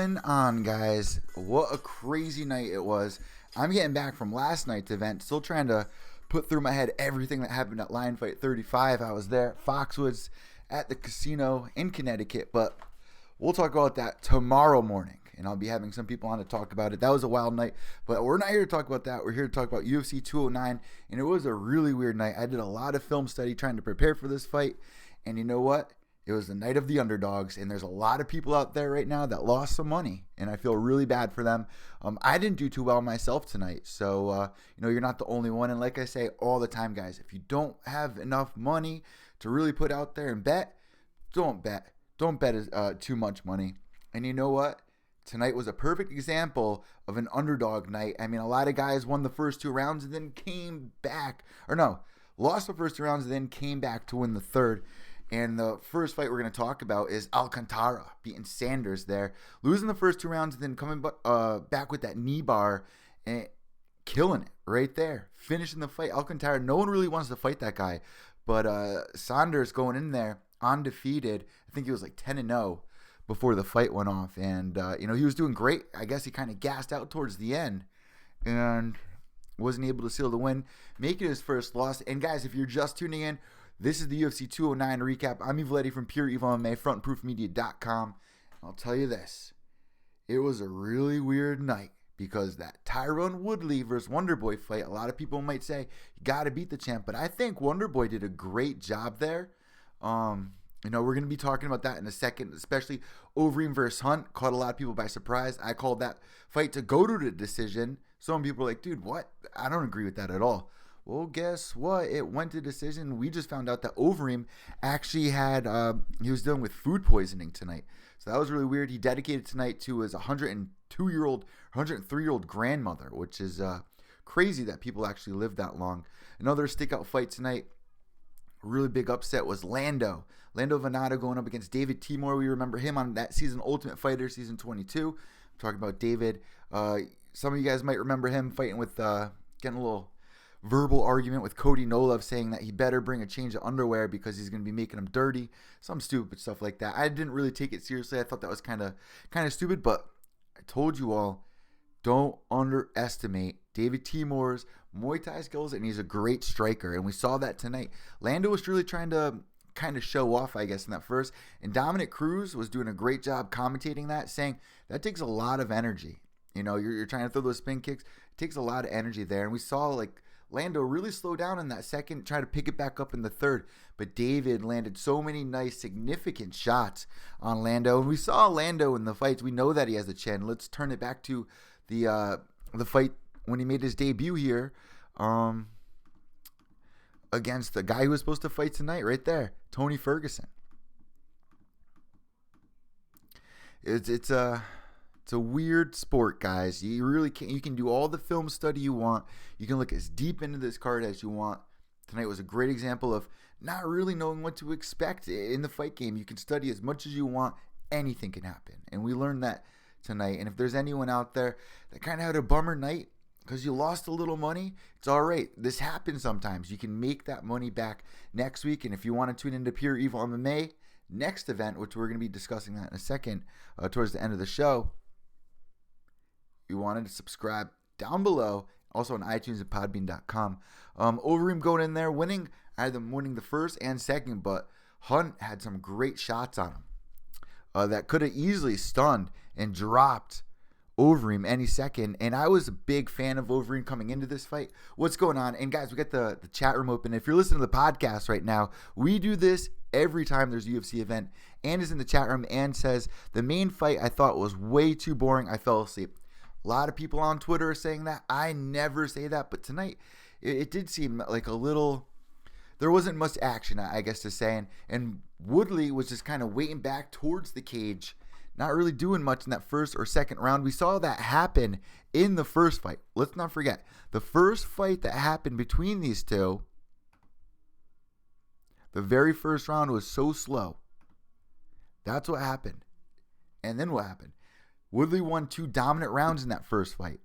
going on, guys? What a crazy night it was. I'm getting back from last night's event, still trying to put through my head everything that happened at Lion Fight 35. I was there at Foxwoods at the casino in Connecticut, but we'll talk about that tomorrow morning, and I'll be having some people on to talk about it. That was a wild night, but we're not here to talk about that. We're here to talk about UFC 209, and it was a really weird night. I did a lot of film study trying to prepare for this fight, and you know what? It was the night of the underdogs, and there's a lot of people out there right now that lost some money, and I feel really bad for them. I didn't do too well myself tonight, so you're not the only one. And like I say all the time, guys, if you don't have enough money to really put out there and bet, don't bet. Don't bet too much money. And you know what? Tonight was a perfect example of an underdog night. I mean, a lot of guys won the first two rounds and then came back, lost the first two rounds and then came back to win the third. And the first fight we're going to talk about is Alcantara beating Sanders there. Losing the first two rounds and then coming back with that knee bar and killing it right there. Finishing the fight. Alcantara, no one really wants to fight that guy. But Sanders going in there undefeated. I think he was like 10-0 before the fight went off. And, he was doing great. I guess he kind of gassed out towards the end and wasn't able to seal the win, making his first loss. And, guys, if you're just tuning in, this is the UFC 209 recap. I'm Woodley from Pure Evil MMA, frontandproofmedia.com. I'll tell you this. It was a really weird night because that Tyron Woodley versus Wonderboy fight, a lot of people might say, you got to beat the champ. But I think Wonderboy did a great job there. We're going to be talking about that in a second, especially Overeem versus Hunt. Caught a lot of people by surprise. I called that fight to go to the decision. Some people were like, dude, what? I don't agree with that at all. Well, guess what? It went to decision. We just found out that Overeem actually he was dealing with food poisoning tonight. So that was really weird. He dedicated tonight to his 103-year-old grandmother, which is crazy that people actually live that long. Another stick-out fight tonight, a really big upset, was Lando Venado going up against David Timur. We remember him on that season, Ultimate Fighter, season 22. I'm talking about David. Some of you guys might remember him fighting with, getting a little verbal argument with Cody Nolov, saying that he better bring a change of underwear because he's going to be making him dirty. Some stupid stuff like that. I didn't really take it seriously. I thought that was kind of stupid, but I told you all, don't underestimate David Timur's Muay Thai skills, and he's a great striker, and we saw that tonight. Lando was really trying to kind of show off, I guess, in that first, and Dominic Cruz was doing a great job commentating that, saying that takes a lot of energy. You're trying to throw those spin kicks. It takes a lot of energy there, and we saw Lando really slow down in that second, try to pick it back up in the third. But David landed so many nice, significant shots on Lando. And we saw Lando in the fights. We know that he has a chin. Let's turn it back to the fight when he made his debut here against the guy who was supposed to fight tonight right there, Tony Ferguson. It's a weird sport, guys. You really can. You can do all the film study you want. You can look as deep into this card as you want. Tonight was a great example of not really knowing what to expect in the fight game. You can study as much as you want. Anything can happen. And we learned that tonight. And if there's anyone out there that kind of had a bummer night because you lost a little money, it's all right. This happens sometimes. You can make that money back next week. And if you want to tune into Pure Evil MMA, next event, which we're going to be discussing that in a second towards the end of the show, you wanted to subscribe down below, also on iTunes and Podbean.com. Overeem going in there, winning. I had them winning the first and second, but Hunt had some great shots on him that could have easily stunned and dropped Overeem any second. And I was a big fan of Overeem coming into this fight. What's going on? And guys, we got the chat room open. If you're listening to the podcast right now, we do this every time there's a UFC event. Ann is in the chat room and says, the main fight I thought was way too boring. I fell asleep. A lot of people on Twitter are saying that. I never say that, but tonight it did seem like there wasn't much action, I guess to say. And Woodley was just kind of waiting back towards the cage, not really doing much in that first or second round. We saw that happen in the first fight. Let's not forget, the first fight that happened between these two, the very first round was so slow. That's what happened. And then what happened? Woodley won 2 dominant rounds in that first fight.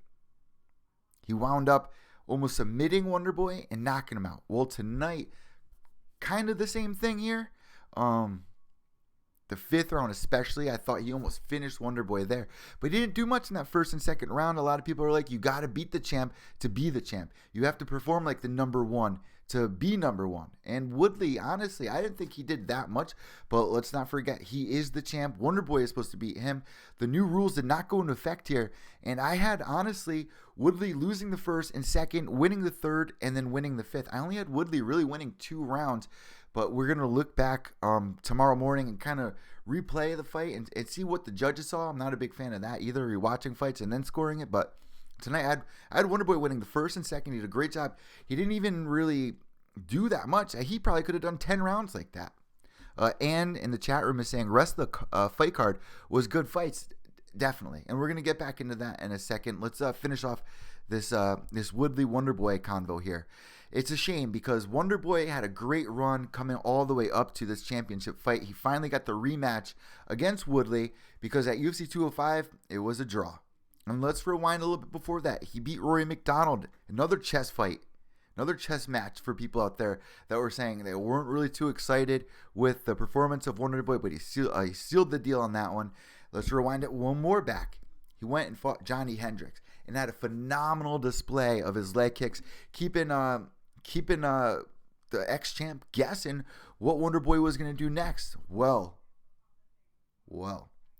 He wound up almost submitting Wonderboy and knocking him out. Well, tonight, kind of the same thing here. The 5th round especially, I thought he almost finished Wonderboy there. But he didn't do much in that 1st and 2nd round. A lot of people are like, you got to beat the champ to be the champ. You have to perform like the number one to be number one. And Woodley, honestly, I didn't think he did that much. But let's not forget, he is the champ. Wonderboy is supposed to beat him. The new rules did not go into effect here. And I had, honestly, Woodley losing the 1st and 2nd, winning the 3rd, and then winning the 5th. I only had Woodley really winning 2 rounds. But we're going to look back tomorrow morning and kind of replay the fight and see what the judges saw. I'm not a big fan of that either, rewatching fights and then scoring it. But tonight I had Wonderboy winning the 1st and 2nd. He did a great job. He didn't even really do that much. He probably could have done 10 rounds like that. Ann in the chat room is saying rest of the fight card was good fights. Definitely. And we're going to get back into that in a second. Let's finish off this Woodley Wonderboy convo here. It's a shame because Wonderboy had a great run coming all the way up to this championship fight. He finally got the rematch against Woodley because at UFC 205, it was a draw. And let's rewind a little bit before that. He beat Rory McDonald, another chess fight, another chess match for people out there that were saying they weren't really too excited with the performance of Wonderboy, but he sealed the deal on that one. Let's rewind it one more back. He went and fought Johnny Hendricks and had a phenomenal display of his leg kicks, keeping the ex-champ guessing what Wonderboy was going to do next. Well,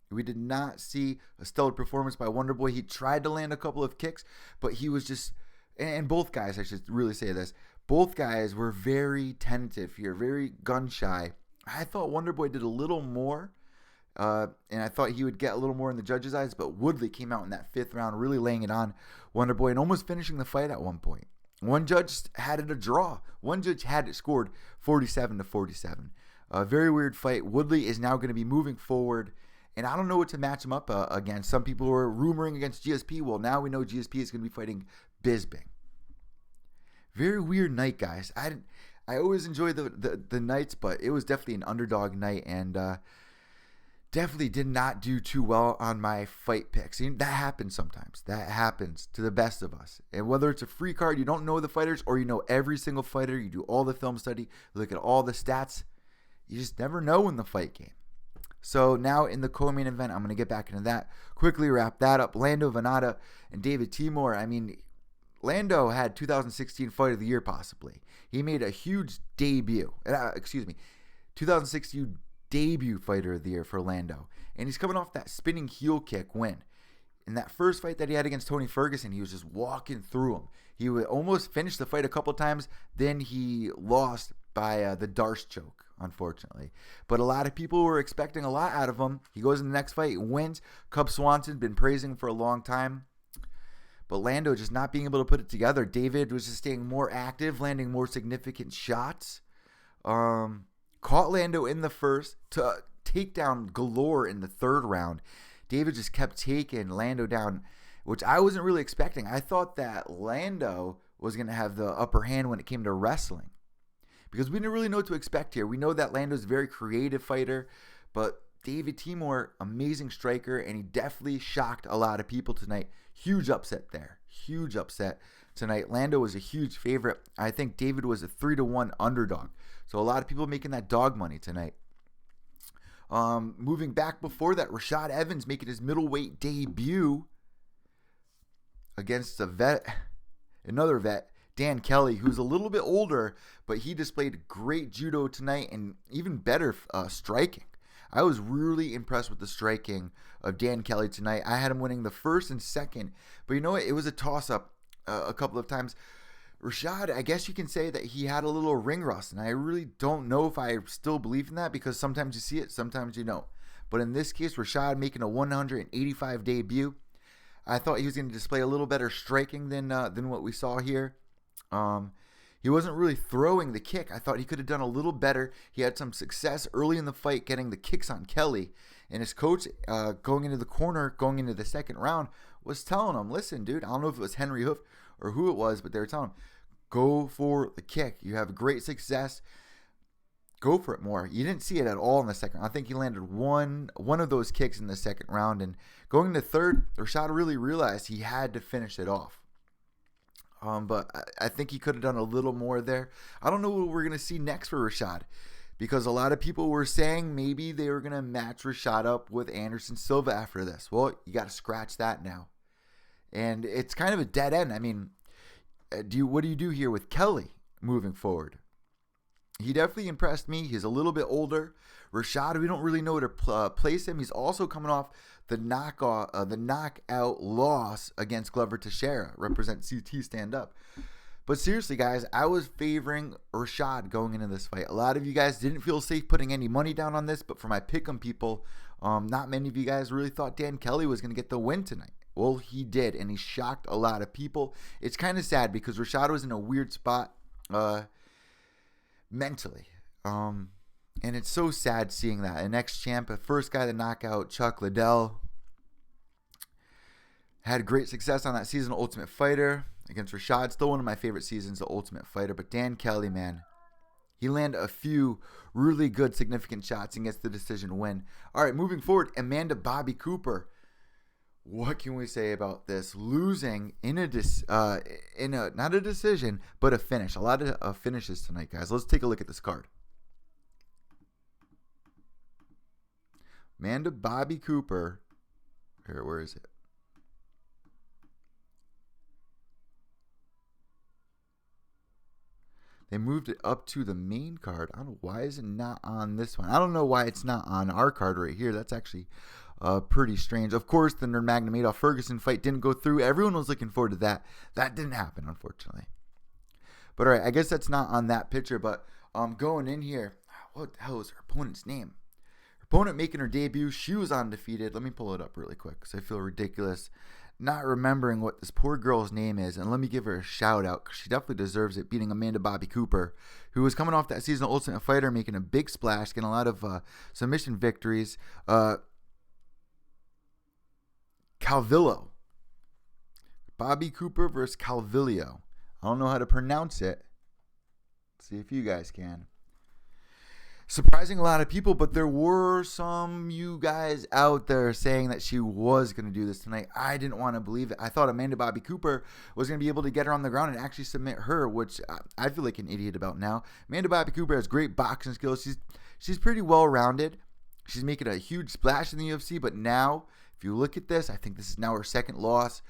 we did not see a stellar performance by Wonderboy. He tried to land a couple of kicks, but he was just, and both guys, I should really say this, both guys were very tentative here, very gun-shy. I thought Wonderboy did a little more, and I thought he would get a little more in the judges' eyes, but Woodley came out in that 5th round really laying it on Wonderboy and almost finishing the fight at one point. One judge had it a draw. One judge had it scored 47-47. A very weird fight. Woodley is now going to be moving forward, and I don't know what to match him up against. Some people were rumoring against GSP. Well, now we know GSP is going to be fighting Bisping. Very weird night, guys. I always enjoy the nights, but it was definitely an underdog night, and definitely did not do too well on my fight picks. That happens sometimes. That happens to the best of us. And whether it's a free card, you don't know the fighters, or you know every single fighter, you do all the film study, look at all the stats, you just never know in the fight game. So now in the co-main event, I'm going to get back into that. Quickly wrap that up. Lando Venata and David Timur. I mean, Lando had 2016 Fight of the Year possibly. He made a huge debut. 2016 debut Fighter of the Year for Lando. And he's coming off that spinning heel kick win. In that first fight that he had against Tony Ferguson, he was just walking through him. He would almost finish the fight a couple times. Then he lost by the Darce choke, unfortunately. But a lot of people were expecting a lot out of him. He goes in the next fight, wins. Cub Swanson, been praising him for a long time. But Lando just not being able to put it together. David was just staying more active, landing more significant shots. Caught Lando in the first to take down galore in the 3rd round. David just kept taking Lando down, which I wasn't really expecting. I thought that Lando was going to have the upper hand when it came to wrestling, because we didn't really know what to expect here. We know that Lando's a very creative fighter, but David Timur, amazing striker, and he definitely shocked a lot of people tonight. Huge upset there. Huge upset tonight. Lando was a huge favorite. I think David was a 3-1 underdog. So a lot of people making that dog money tonight. Moving back before that, Rashad Evans making his middleweight debut against another vet, Dan Kelly, who's a little bit older, but he displayed great judo tonight and even better striking. I was really impressed with the striking of Dan Kelly tonight. I had him winning the 1st and 2nd, but you know what? It was a toss-up a couple of times. Rashad, I guess you can say that he had a little ring rust, and I really don't know if I still believe in that, because sometimes you see it, sometimes you don't. But in this case, Rashad making a 185 debut. I thought he was going to display a little better striking than what we saw here. He wasn't really throwing the kick. I thought he could have done a little better. He had some success early in the fight getting the kicks on Kelly, and his coach going into the corner, going into the 2nd round, was telling him, listen, dude, I don't know if it was Henry Hoof or who it was, but they were telling him, go for the kick. You have great success. Go for it more. You didn't see it at all in the 2nd. I think he landed one of those kicks in the 2nd round. And going to 3rd, Rashad really realized he had to finish it off. But I think he could have done a little more there. I don't know what we're going to see next for Rashad. because a lot of people were saying maybe they were going to match Rashad up with Anderson Silva after this. Well, you got to scratch that now. And it's kind of a dead end. I mean, what do you do here with Kelly moving forward? He definitely impressed me. He's a little bit older. Rashad, we don't really know where to place him. He's also coming off the knockout loss against Glover Teixeira. Represent CT, stand up. But seriously, guys, I was favoring Rashad going into this fight. A lot of you guys didn't feel safe putting any money down on this, but for my pick'em people, not many of you guys really thought Dan Kelly was going to get the win tonight. Well, he did, and he shocked a lot of people. It's kind of sad because Rashad was in a weird spot mentally. And it's so sad seeing that. An ex-champ, the first guy to knock out Chuck Liddell, had great success on that season of Ultimate Fighter against Rashad. Still one of my favorite seasons of Ultimate Fighter. But Dan Kelly, man, he landed a few really good, significant shots and gets the decision win. All right, moving forward, Amanda Bobby Cooper. What can we say about this? Losing in not a decision, but a finish. A lot of finishes tonight, guys. Let's take a look at this card. Amanda Bobby Cooper. Here, where is it? They moved it up to the main card. I don't know why is it not on this one. I don't know why it's not on our card right here. That's actually pretty strange. Of course, the Nurmagomedov Ferguson fight didn't go through. Everyone was looking forward to that. That didn't happen, unfortunately. But all right, I guess that's not on that picture. But going in here, what the hell is her opponent's name? Her opponent making her debut. She was undefeated. Let me pull it up really quick because I feel ridiculous not remembering what this poor girl's name is. And let me give her a shout out because she definitely deserves it, beating Amanda Bobby Cooper, who was coming off that season of Ultimate Fighter, making a big splash, getting a lot of submission victories. Calvillo. Bobby Cooper versus Calvillo. I don't know how to pronounce it. Let's see if you guys can. Surprising a lot of people, but there were some you guys out there saying that she was going to do this tonight. I didn't want to believe it. I thought Amanda Bobby Cooper was going to be able to get her on the ground and actually submit her, which I feel like an idiot about now. Amanda Bobby Cooper has great boxing skills. She's pretty well-rounded. She's making a huge splash in the UFC, but now, if you look at this, I think this is now her second loss.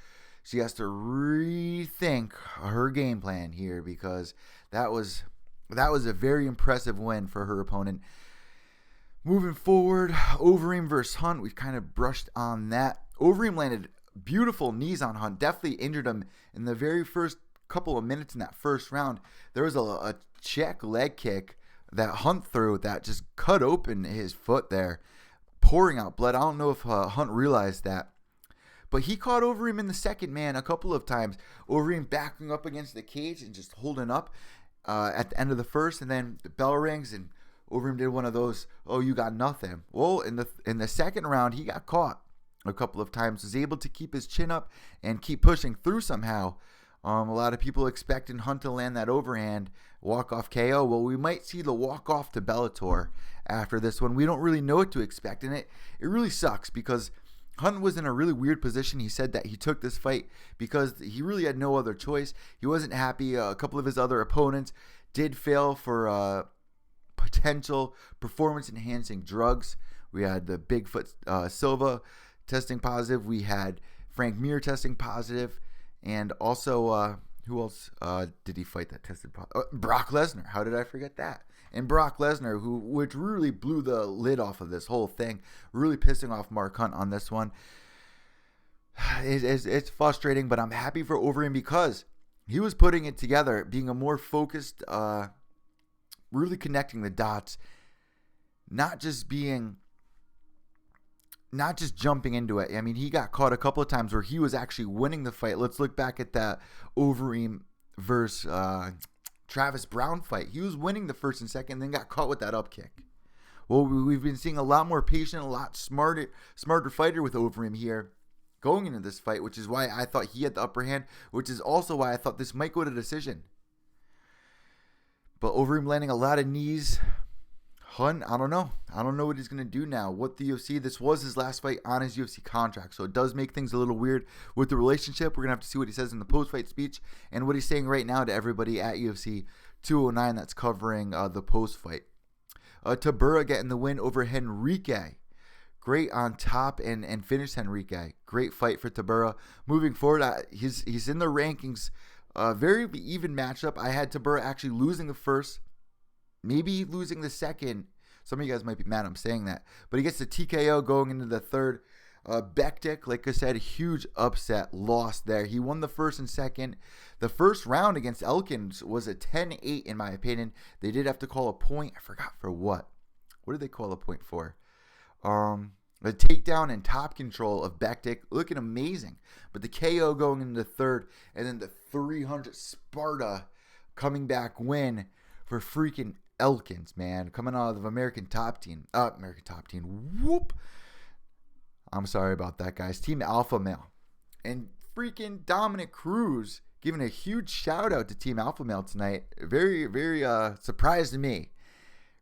She has to rethink her game plan here because that was a very impressive win for her opponent. Moving forward, Overeem versus Hunt. We've kind of brushed on that. Overeem landed beautiful knees on Hunt. Definitely injured him in the very first couple of minutes in that first round. There was a check leg kick that Hunt threw that just cut open his foot there, pouring out blood. I don't know if Hunt realized that. But he caught Overeem in the second man a couple of times. Overeem backing up against the cage and just holding up at the end of the first, and then the bell rings and Overeem did one of those, oh, you got nothing. Well, in the second round, he got caught a couple of times, was able to keep his chin up and keep pushing through somehow. A lot of people expecting Hunt to land that overhand walk-off KO. Well, we might see the walk-off to Bellator after this one. We don't really know what to expect, and it really sucks because Hunt was in a really weird position. He said that he took this fight because he really had no other choice. He wasn't happy. A couple of his other opponents did fail for potential performance-enhancing drugs. We had the Bigfoot Silva testing positive. We had Frank Mir testing positive. And also, who else did he fight that tested positive? Brock Lesnar. How did I forget that? And Brock Lesnar, which really blew the lid off of this whole thing, really pissing off Mark Hunt on this one. It's frustrating, but I'm happy for Overeem because he was putting it together, being a more focused, really connecting the dots, not just jumping into it. I mean, he got caught a couple of times where he was actually winning the fight. Let's look back at that Overeem versus Travis Brown fight. He was winning the first and second, then got caught with that up kick. Well, we've been seeing a lot more patient, a lot smarter fighter with Overeem here going into this fight, which is why I thought he had the upper hand, which is also why I thought this might go to decision. But Overeem landing a lot of knees. Hunt, I don't know. I don't know what he's going to do now. What the UFC, this was his last fight on his UFC contract, so it does make things a little weird with the relationship. We're going to have to see what he says in the post-fight speech and what he's saying right now to everybody at UFC 209 that's covering the post-fight. Tabura getting the win over Henrique. Great on top and finished Henrique. Great fight for Tabura. Moving forward, he's in the rankings. Very even matchup. I had Tabura actually losing the first, maybe losing the second. Some of you guys might be mad I'm saying that. But he gets the TKO going into the third. Bektik, like I said, huge upset, lost there. He won the first and second. The first round against Elkins was a 10-8 in my opinion. They did have to call a point. I forgot for what. What did they call a point for? The takedown and top control of Bektik looking amazing. But the KO going into the third, and then the 300 Sparta coming back win for freaking Elkins, man. Coming out of American Top Team. Whoop. I'm sorry about that, guys. Team Alpha Male. And freaking Dominic Cruz giving a huge shout out to Team Alpha Male tonight. Very, very surprised me.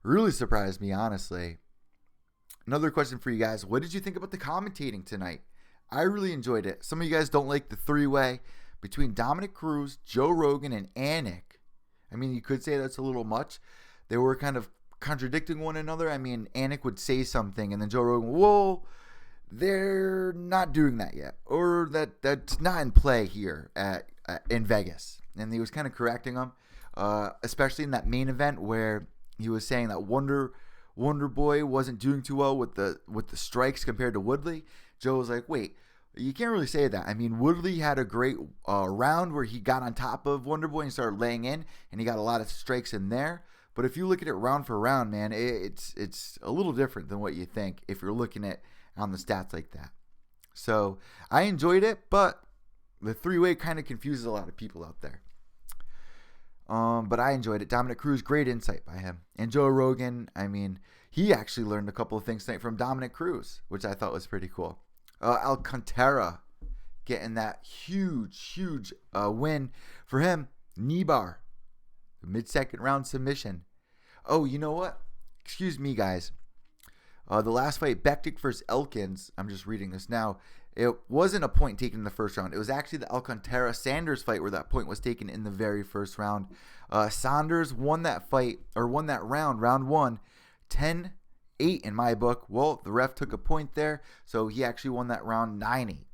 Really surprised me, honestly. Another question for you guys. What did you think about the commentating tonight? I really enjoyed it. Some of you guys don't like the three-way between Dominic Cruz, Joe Rogan, and Anik. I mean, you could say that's a little much. They were kind of contradicting one another. I mean, Anik would say something, and then Joe Rogan, whoa, they're not doing that yet. Or that's not in play here in Vegas. And he was kind of correcting them, especially in that main event where he was saying that Wonder Boy wasn't doing too well with the strikes compared to Woodley. Joe was like, wait, you can't really say that. I mean, Woodley had a great round where he got on top of Wonder Boy and started laying in, and he got a lot of strikes in there. But if you look at it round for round, man, it's a little different than what you think if you're looking at on the stats like that. So I enjoyed it, but the three-way kind of confuses a lot of people out there. But I enjoyed it. Dominic Cruz, great insight by him. And Joe Rogan, I mean, he actually learned a couple of things tonight from Dominic Cruz, which I thought was pretty cool. Alcantara getting that huge win for him. Nibar, mid-second round submission. Oh, you know what? Excuse me, guys. The last fight, Bektik versus Elkins, I'm just reading this now. It wasn't a point taken in the first round. It was actually the Alcantara-Sanders fight where that point was taken in the very first round. Saunders won that fight, or won that round one, 10-8 in my book. Well, the ref took a point there, so he actually won that round 9-8.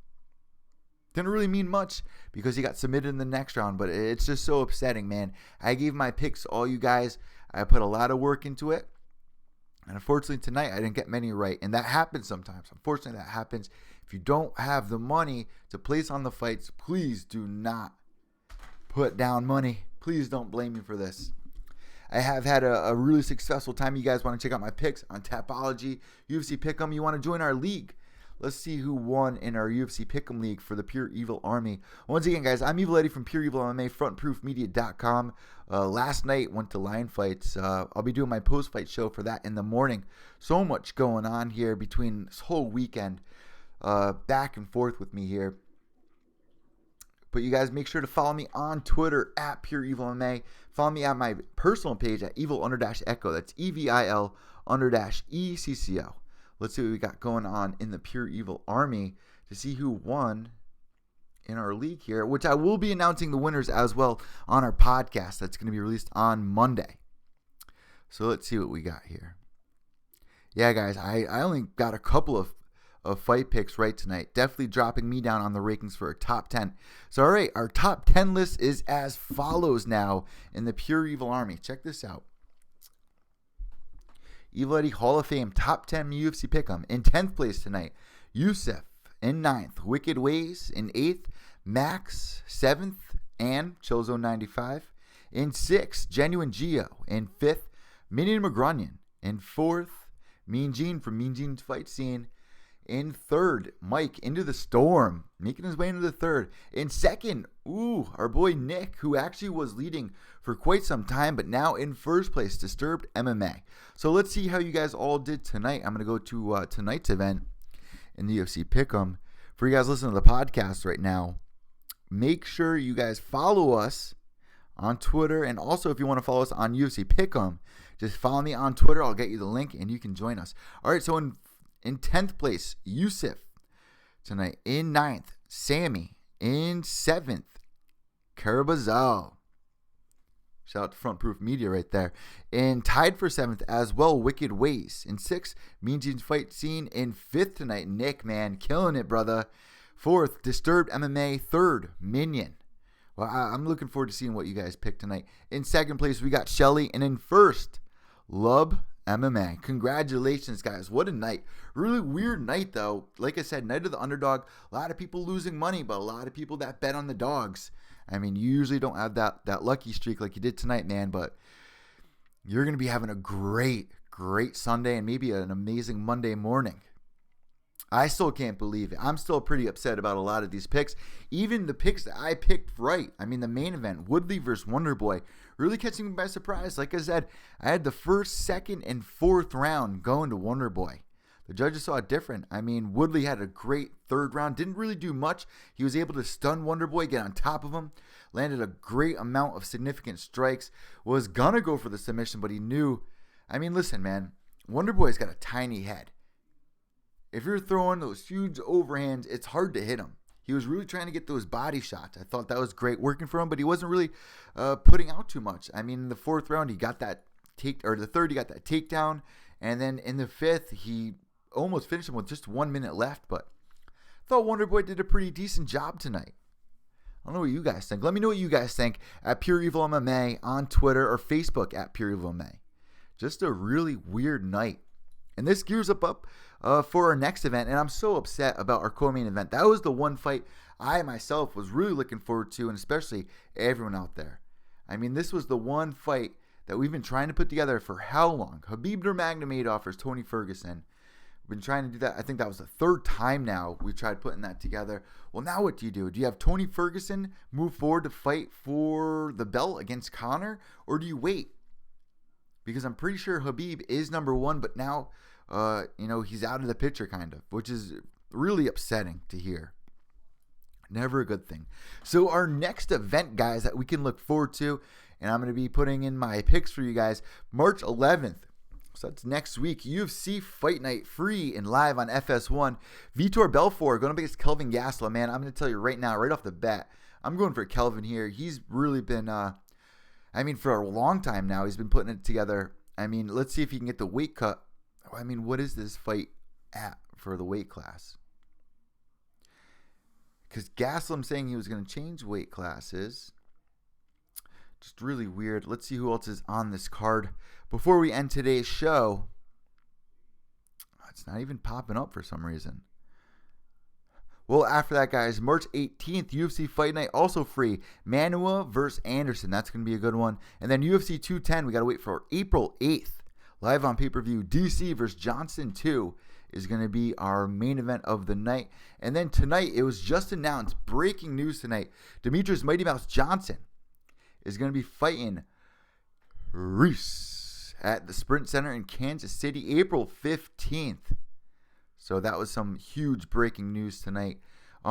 Didn't really mean much because he got submitted in the next round, but it's just so upsetting, man. I gave my picks, all you guys. I put a lot of work into it. And unfortunately tonight I didn't get many right. And that happens sometimes. Unfortunately that happens. If you don't have the money to place on the fights, please do not put down money. Please don't blame me for this. I have had a really successful time. You guys want to check out my picks on Tapology, UFC Pick'em. You want to join our league. Let's see who won in our UFC Pick'em League for the Pure Evil Army. Once again, guys, I'm Evil Eddie from Pure Evil MMA, frontproofmedia.com. Last night, went to Lion Fights. I'll be doing my post-fight show for that in the morning. So much going on here between this whole weekend. Back and forth with me here. But you guys make sure to follow me on Twitter at Pure Evil MMA. Follow me on my personal page at Evil_Echo. That's EVIL_ECCO. Let's see what we got going on in the Pure Evil Army to see who won in our league here, which I will be announcing the winners as well on our podcast that's going to be released on Monday. So let's see what we got here. Yeah, guys, I only got a couple of fight picks right tonight. Definitely dropping me down on the rankings for our top 10. So, all right, our top 10 list is as follows now in the Pure Evil Army. Check this out. Evil Eddie Hall of Fame top 10 UFC Pick'em. In 10th place tonight, Yusuf. In 9th, Wicked Ways. In 8th, Max. 7th, and Chillzone 95. In 6th, Genuine Geo. In 5th, Minion McGrunion. In 4th, Mean Gene from Mean Gene's Fight Scene. In 3rd, Mike Into the Storm, making his way into the 3rd. In 2nd, our boy Nick, who actually was leading for quite some time, but now in 1st place, Disturbed MMA. So let's see how you guys all did tonight. I'm going to go to tonight's event in the UFC Pick'em. For you guys listening to the podcast right now, make sure you guys follow us on Twitter. And also, if you want to follow us on UFC Pick'em, just follow me on Twitter. I'll get you the link and you can join us. All right, so in 10th place, Yusuf tonight. In 9th, Sammy. In 7th, Karabazal. Shout out to Front Proof Media right there. And tied for 7th as well, Wicked Ways. In 6th, Mean Gene's Fight Scene. In 5th tonight, Nick, man, killing it, brother. 4th, Disturbed MMA. 3rd, Minion. Well, I'm looking forward to seeing what you guys pick tonight. In 2nd place, we got Shelly. And in 1st, Lub MMA. Congratulations, guys. What a night. Really weird night, though. Like I said, night of the underdog. A lot of people losing money, but a lot of people that bet on the dogs. I mean, you usually don't have that lucky streak like you did tonight, man, but you're going to be having a great Sunday and maybe an amazing Monday morning. I still can't believe it. I'm still pretty upset about a lot of these picks. Even the picks that I picked right. I mean, the main event, Woodley versus Wonderboy, really catching me by surprise. Like I said, I had the 1st, 2nd, and 4th round going to Wonderboy. The judges saw it different. I mean, Woodley had a great 3rd round. Didn't really do much. He was able to stun Wonderboy, get on top of him. Landed a great amount of significant strikes. Was going to go for the submission, but he knew. I mean, listen, man. Wonderboy's got a tiny head. If you're throwing those huge overhands, it's hard to hit him. He was really trying to get those body shots. I thought that was great working for him, but he wasn't really putting out too much. I mean, in the 4th round, he got that the 3rd, he got that takedown. And then in the 5th, he almost finished him with just 1 minute left, but I thought Wonderboy did a pretty decent job tonight. I don't know what you guys think. Let me know what you guys think at Pure Evil MMA on Twitter or Facebook at Pure Evil MMA. Just a really weird night. And this gears up for our next event, and I'm so upset about our co-main event. That was the one fight I myself was really looking forward to, and especially everyone out there. I mean, this was the one fight that we've been trying to put together for how long? Khabib Nurmagomedov versus Tony Ferguson. We've been trying to do that. I think that was the 3rd time now we tried putting that together. Well, now what do? Do you have Tony Ferguson move forward to fight for the belt against Conor, or do you wait? Because I'm pretty sure Khabib is number 1, but now, he's out of the picture kind of, which is really upsetting to hear. Never a good thing. So our next event, guys, that we can look forward to, and I'm going to be putting in my picks for you guys, March 11th. So that's next week. UFC Fight Night, free and live on FS1. Vitor Belfort going up against Kelvin Gastelum. Man, I'm going to tell you right now, right off the bat, I'm going for Kelvin here. He's really been, for a long time now, he's been putting it together. I mean, let's see if he can get the weight cut. I mean, what is this fight at for the weight class? Because Gastelum saying he was going to change weight classes. Just really weird. Let's see who else is on this card. Before we end today's show, it's not even popping up for some reason. Well, after that, guys, March 18th, UFC Fight Night, also free. Manua versus Anderson. That's going to be a good one. And then UFC 210, we got to wait for April 8th. Live on pay-per-view, DC versus Johnson 2 is going to be our main event of the night. And then tonight, it was just announced, breaking news tonight, Demetrius Mighty Mouse Johnson is going to be fighting Reese at the Sprint Center in Kansas City, April 15th. So that was some huge breaking news tonight.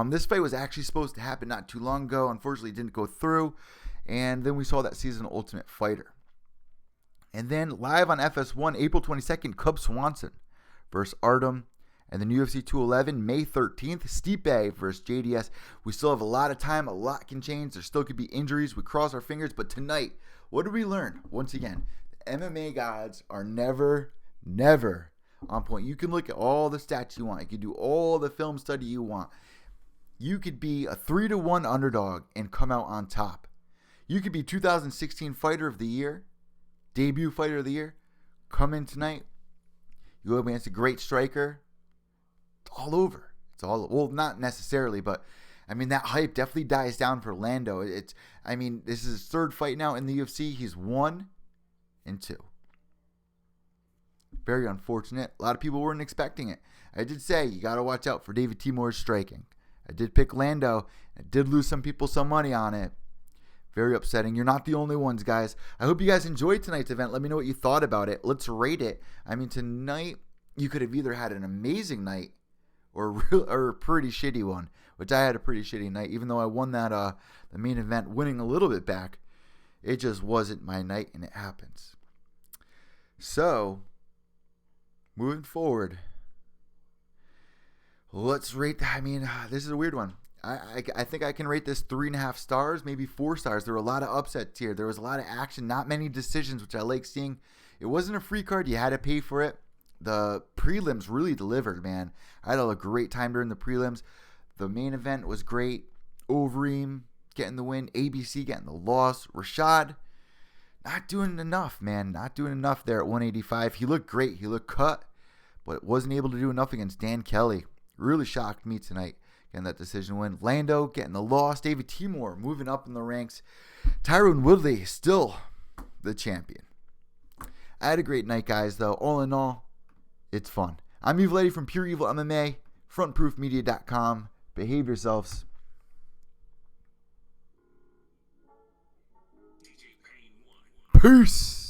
This fight was actually supposed to happen not too long ago. Unfortunately, it didn't go through. And then we saw that season Ultimate Fighter. And then live on FS1, April 22nd, Cub Swanson versus Artem. And then UFC 211, May 13th, Stipe versus JDS. We still have a lot of time. A lot can change. There still could be injuries. We cross our fingers. But tonight, what did we learn? Once again, the MMA gods are never on point. You can look at all the stats you want. You can do all the film study you want. You could be a 3-1 underdog and come out on top. You could be 2016 Fighter of the Year, debut Fighter of the Year, come in tonight. You go against a great striker. It's all over. Well, not necessarily, but I mean, that hype definitely dies down for Lando. This is his 3rd fight now in the UFC. He's 1-2. Very unfortunate. A lot of people weren't expecting it. I did say you got to watch out for David Timur's striking. I did pick Lando. I did lose some people some money on it. Very upsetting. You're not the only ones, guys. I hope you guys enjoyed tonight's event. Let me know what you thought about it. Let's rate it. I mean, tonight you could have either had an amazing night or a pretty shitty one, which I had a pretty shitty night. Even though I won that the main event, winning a little bit back, it just wasn't my night, and it happens. So, moving forward, let's rate. This is a weird one. I think I can rate this 3.5 stars, maybe 4 stars. There were a lot of upsets here. There was a lot of action, not many decisions, which I like seeing. It wasn't a free card. You had to pay for it. The prelims really delivered, man. I had a great time during the prelims. The main event was great. Overeem getting the win. ABC getting the loss. Rashad not doing enough, man. Not doing enough there at 185. He looked great. He looked cut, but wasn't able to do enough against Dan Kelly. Really shocked me tonight getting that decision win. Lando getting the loss. David Timur moving up in the ranks. Tyron Woodley still the champion. I had a great night, guys, though. All in all, it's fun. I'm Evil Eddie from Pure Evil MMA, frontproofmedia.com. Behave yourselves. Peace.